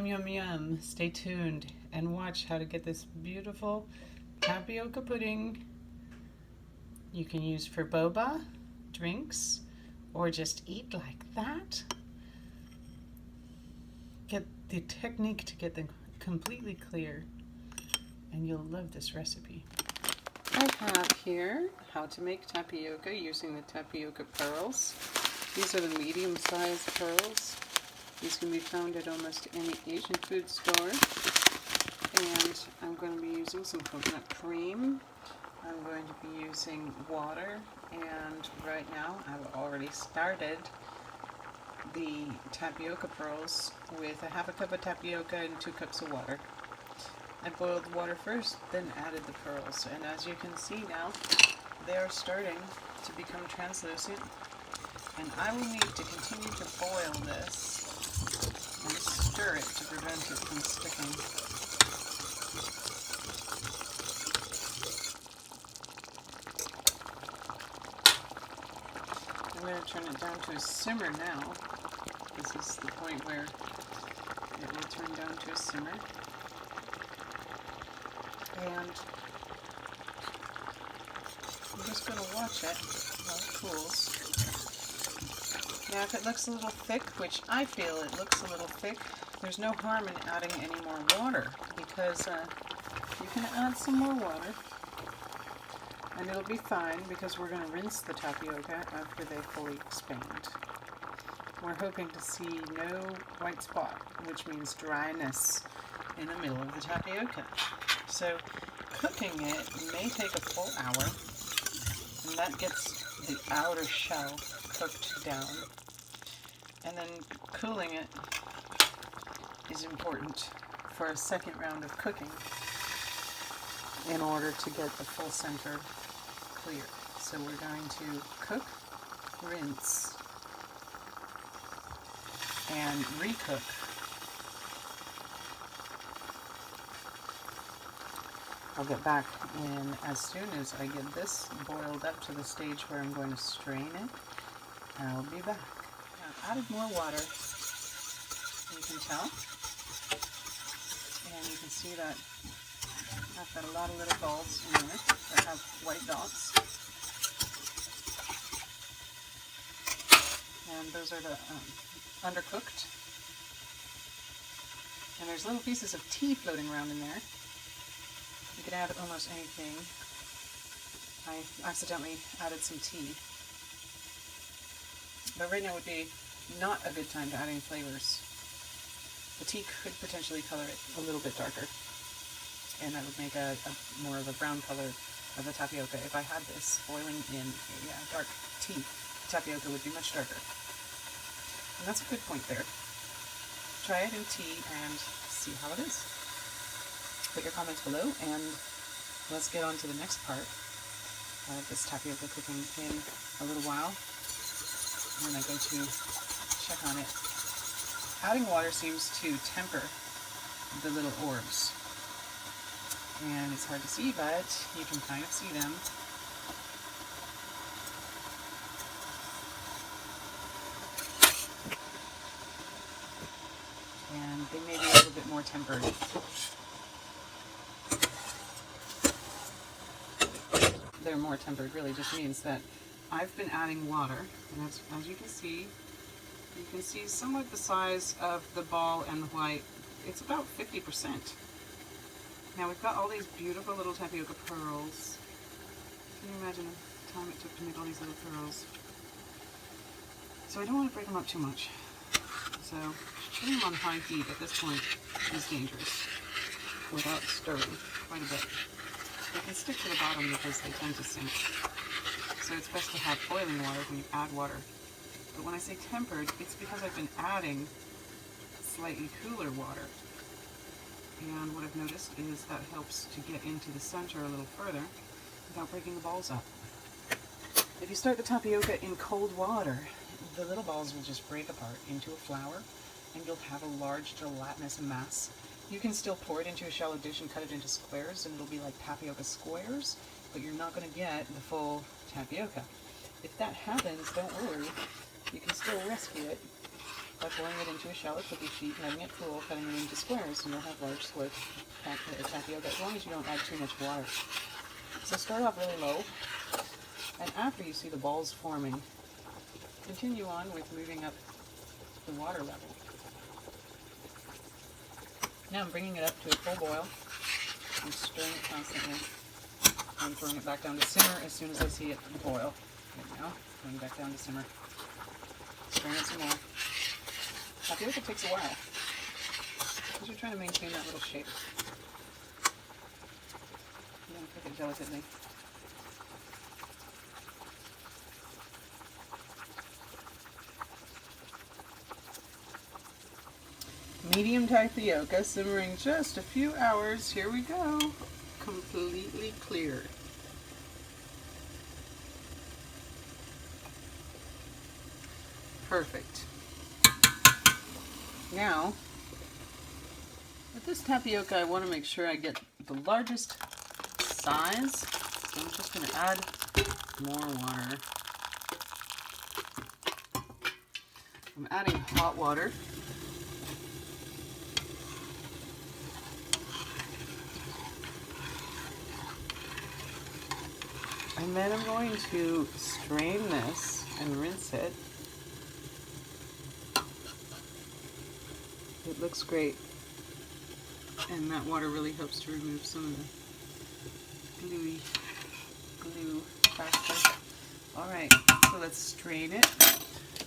Yum, yum, yum. Stay tuned and watch how to get this beautiful tapioca pudding you can use for boba, drinks, or just eat like that. Get the technique to get them completely clear, and you'll love this recipe. I have here how to make tapioca using the tapioca pearls. These are the medium-sized pearls. These can be found at almost any Asian food store. And I'm going to be using some coconut cream. I'm going to be using water, and right now I've already started the tapioca pearls with a half a cup of tapioca and 2 cups of water. I boiled the water first, then added the pearls, and as you can see now, they are starting to become translucent, and I will need to continue to boil this and stir it to prevent it from sticking. I'm going to turn it down to a simmer now. This is the point where it will turn down to a simmer. And I'm just going to watch it while it cools. Now if it looks a little thick, which I feel it looks a little thick, there's no harm in adding any more water, because you can add some more water and it'll be fine, because we're going to rinse the tapioca after they fully expand. We're hoping to see no white spot, which means dryness in the middle of the tapioca. So cooking it may take a full hour, and that gets the outer shell cooked down. And then cooling it is important for a second round of cooking in order to get the full center clear. So we're going to cook, rinse, and recook. I'll get back in as soon as I get this boiled up to the stage where I'm going to strain it. I'll be back. I've added more water, you can tell. And you can see that I've got a lot of little balls in there that have white dots. And those are the undercooked. And there's little pieces of tea floating around in there. You can add almost anything. I accidentally added some tea. But right now would be not a good time to add any flavors. The tea could potentially color it a little bit darker, and that would make a more of a brown color of the tapioca. If I had this boiling in a dark tea, tapioca would be much darker. And that's a good point there. Try it in tea and see how it is. Put your comments below, and let's get on to the next part of this tapioca cooking in a little while. When I go to check on it. Adding water seems to temper the little orbs. And it's hard to see, but you can kind of see them. And they may be a little bit more tempered. They're more tempered really just means that I've been adding water, and as you can see somewhat the size of the ball and the white. It's about 50%. Now we've got all these beautiful little tapioca pearls. Can you imagine the time it took to make all these little pearls? So I don't want to break them up too much. So putting them on high heat at this point is dangerous without stirring quite a bit. They can stick to the bottom because they tend to sink. So it's best to have boiling water when you add water. But when I say tempered, it's because I've been adding slightly cooler water. And what I've noticed is that helps to get into the center a little further without breaking the balls up. If you start the tapioca in cold water, the little balls will just break apart into a flour, and you'll have a large gelatinous mass. You can still pour it into a shallow dish and cut it into squares, and it'll be like tapioca squares, but you're not going to get the full tapioca. If that happens, don't worry. You can still rescue it by pouring it into a shallow cookie sheet, letting it cool, cutting it into squares, and you'll have large squares of tapioca as long as you don't add too much water. So start off really low, and after you see the balls forming, continue on with moving up the water level. Now I'm bringing it up to a full boil. I'm stirring it constantly. I'm throwing it back down to simmer as soon as I see it boil. Right now, going back down to simmer. Stirring it some more. Tapioca takes a while because you're trying to maintain that little shape. You want to cook it delicately. Medium tapioca simmering just a few hours. Here we go. Completely clear. Perfect. Now, with this tapioca, I want to make sure I get the largest size. So I'm just going to add more water. I'm adding hot water. And then I'm going to strain this and rinse it. It looks great. And that water really helps to remove some of the glue faster. Alright, so let's strain it.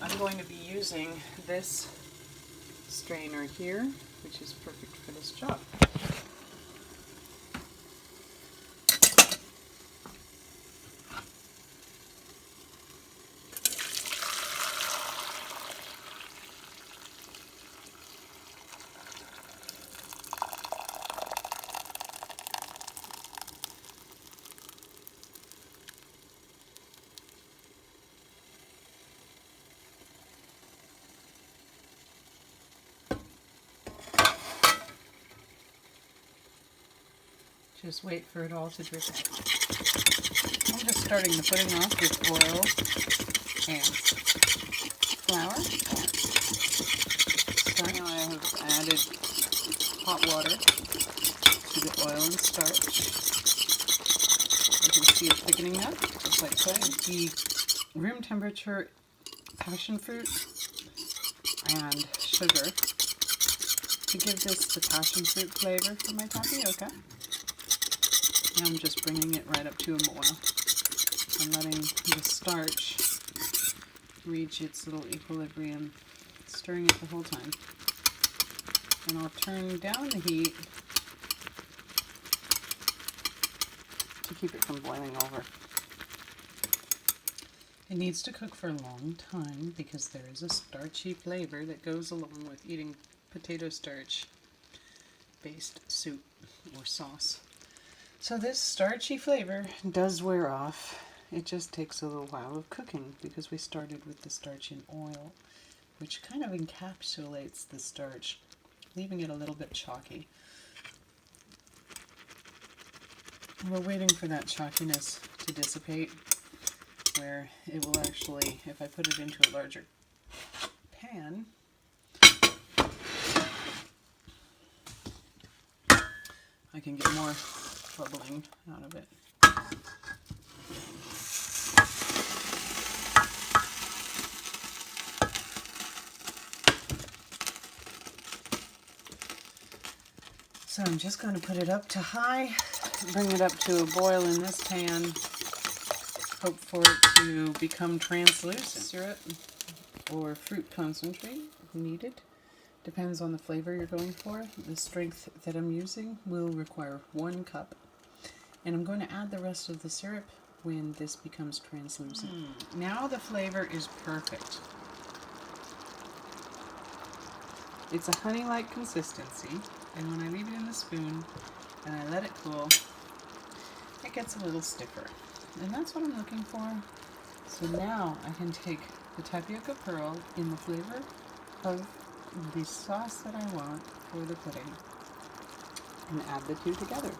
I'm going to be using this strainer here, which is perfect for this job. Just wait for it all to drip in. I'm just starting the pudding off with oil and flour. So now I have added hot water to the oil and starch. You can see it thickening up, just like so. The room temperature passion fruit and sugar to give this the passion fruit flavor for my tapioca. Now I'm just bringing it right up to a boil. I'm letting the starch reach its little equilibrium, stirring it the whole time. And I'll turn down the heat to keep it from boiling over. It needs to cook for a long time because there is a starchy flavor that goes along with eating potato starch based soup or sauce. So this starchy flavor does wear off. It just takes a little while of cooking because we started with the starch in oil, which kind of encapsulates the starch, leaving it a little bit chalky. We're waiting for that chalkiness to dissipate, where it will actually, if I put it into a larger pan, I can get more bubbling out of it. So I'm just going to put it up to high, bring it up to a boil in this pan, hope for it to become translucent. Syrup or fruit concentrate if needed. Depends on the flavor you're going for. The strength that I'm using will require 1 cup. And I'm going to add the rest of the syrup when this becomes translucent. Now the flavor is perfect. It's a honey-like consistency, and when I leave it in the spoon and I let it cool, it gets a little stiffer. And that's what I'm looking for. So now I can take the tapioca pearl in the flavor of the sauce that I want for the pudding and add the two together.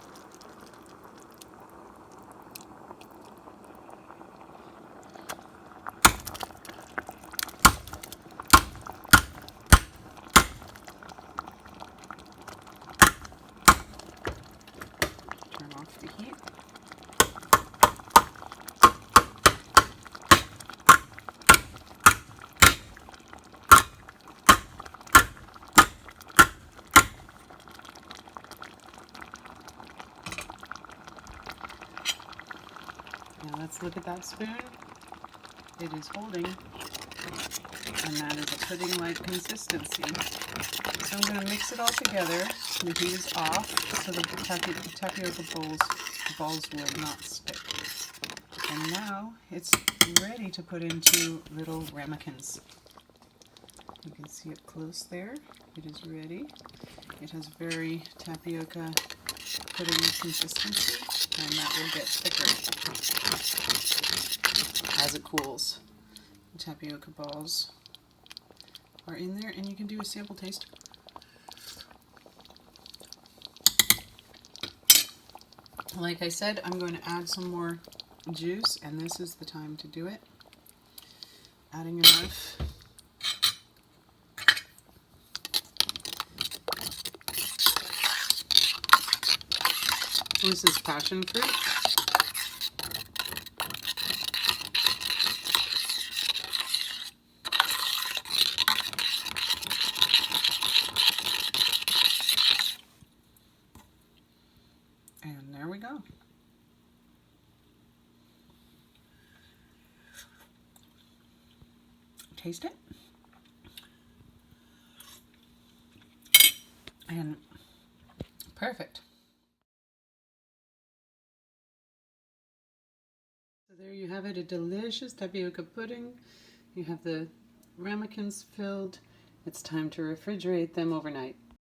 Now let's look at that spoon. It is holding, and that is a pudding-like consistency. So I'm going to mix it all together. The heat is off so the tapioca balls will not stick. And now it's ready to put into little ramekins. You can see it close there. It is ready. It has very tapioca pudding consistency, and that will get thicker as it cools. The tapioca balls are in there, and you can do a sample taste. Like I said, I'm going to add some more juice, and this is the time to do it. Adding enough. This is passion fruit. And there we go. Taste it. And perfect. So there you have it, a delicious tapioca pudding. You have the ramekins filled. It's time to refrigerate them overnight.